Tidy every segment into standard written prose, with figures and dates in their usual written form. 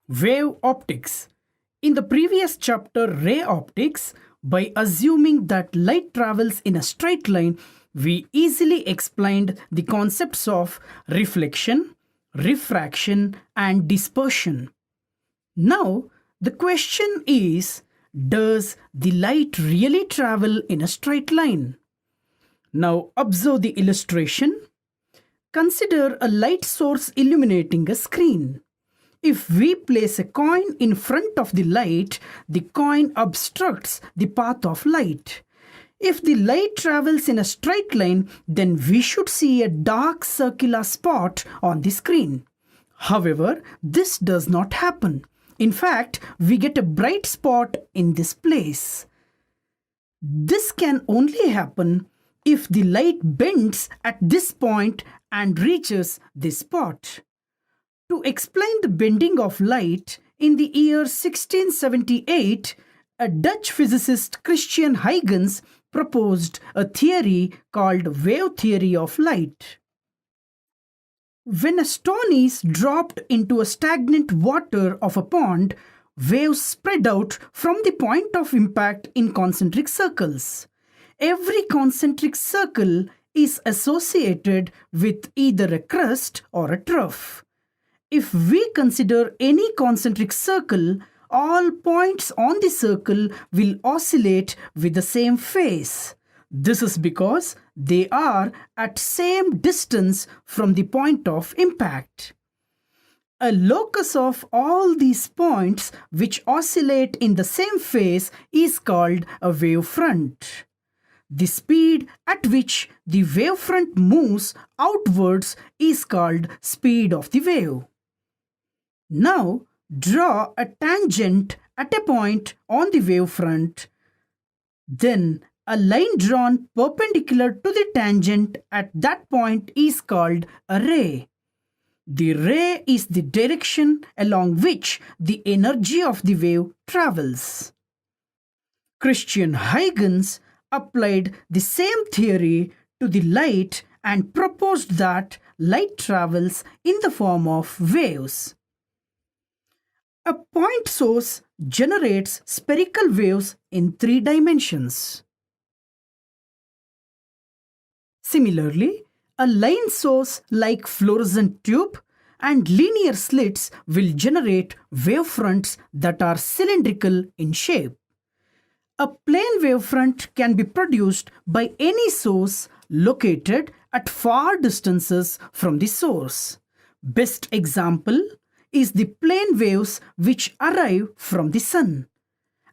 Wave optics. In the previous chapter, ray optics, by assuming that light travels in a straight line, we easily explained the concepts of reflection, refraction, and dispersion. Now, the question is, does the light really travel in a straight line? Now, observe the illustration. Consider a light source illuminating a screen. If we place a coin in front of the light, the coin obstructs the path of light. If the light travels in a straight line, then we should see a dark circular spot on the screen. However, this does not happen. In fact, we get a bright spot in this place. This can only happen if the light bends at this point and reaches this spot. To explain the bending of light, in the year 1678, a Dutch physicist Christian Huygens proposed a theory called wave theory of light. When a stone is dropped into a stagnant water of a pond, waves spread out from the point of impact in concentric circles. Every concentric circle is associated with either a crest or a trough. If we consider any concentric circle, all points on the circle will oscillate with the same phase. This is because they are at same distance from the point of impact. A locus of all these points which oscillate in the same phase is called a wavefront. The speed at which the wavefront moves outwards is called speed of the wave. Now, draw a tangent at a point on the wavefront. Then, a line drawn perpendicular to the tangent at that point is called a ray. The ray is the direction along which the energy of the wave travels. Christian Huygens applied the same theory to the light and proposed that light travels in the form of waves. A point source generates spherical waves in 3 dimensions. Similarly, a line source like fluorescent tube and linear slits will generate wavefronts that are cylindrical in shape. A plane wavefront can be produced by any source located at far distances from the source. Best example is the plane waves which arrive from the sun.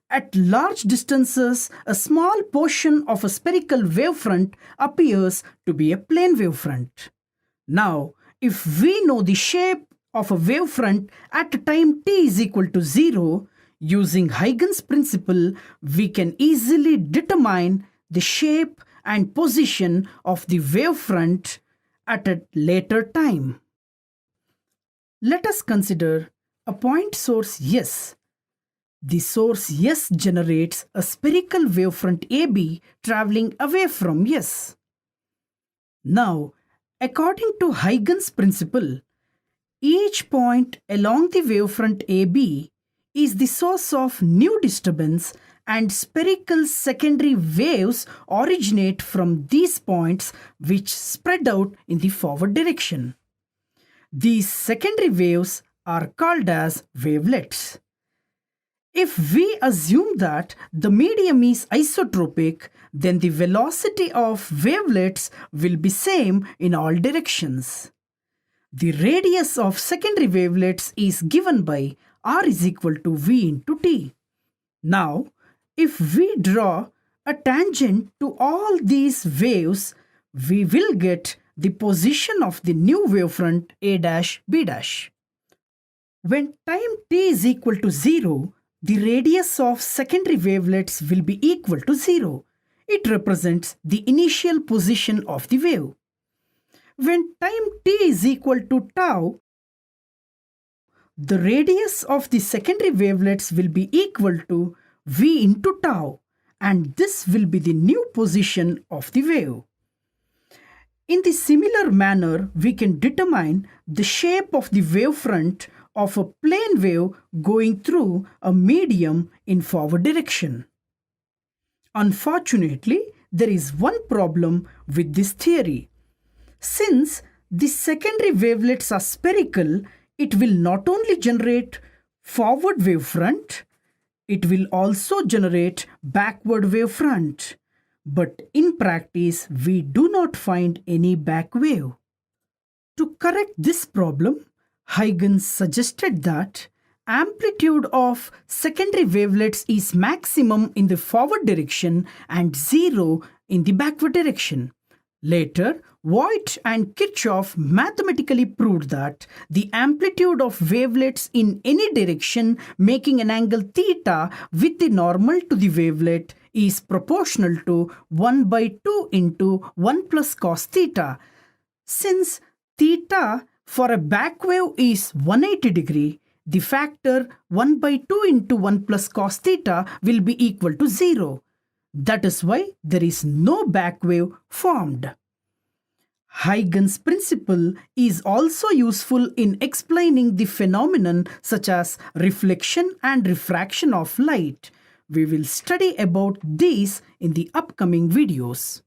At large distances, a small portion of a spherical wavefront appears to be a plane wavefront. Now, if we know the shape of a wavefront at time t is equal to 0, using Huygens principle, we can easily determine the shape and position of the wavefront at a later time. Let us consider a point source S. The source S generates a spherical wavefront AB traveling away from S. Now, according to Huygens principle, each point along the wavefront AB is the source of new disturbance, and spherical secondary waves originate from these points which spread out in the forward direction. These secondary waves are called as wavelets. If we assume that the medium is isotropic, then the velocity of wavelets will be same in all directions. The radius of secondary wavelets is given by r is equal to v into t. Now, if we draw a tangent to all these waves, we will get the position of the new wavefront a dash b dash. When time t is equal to 0, the radius of secondary wavelets will be equal to 0. It represents the initial position of the wave. When time t is equal to tau, the radius of the secondary wavelets will be equal to v into tau, and this will be the new position of the wave. In the similar manner, we can determine the shape of the wavefront of a plane wave going through a medium in forward direction. Unfortunately, there is one problem with this theory. Since the secondary wavelets are spherical, it will not only generate forward wavefront, it will also generate backward wavefront. But in practice, we do not find any back wave. To correct this problem, Huygens suggested that amplitude of secondary wavelets is maximum in the forward direction and zero in the backward direction. Later, Voigt and Kirchhoff mathematically proved that the amplitude of wavelets in any direction making an angle theta with the normal to the wavelet is proportional to 1 by 2 into 1 plus cos theta. Since theta for a back wave is 180 degree, the factor 1 by 2 into 1 plus cos theta will be equal to 0. That is why there is no back wave formed. Huygens' principle is also useful in explaining the phenomenon such as reflection and refraction of light. We will study about these in the upcoming videos.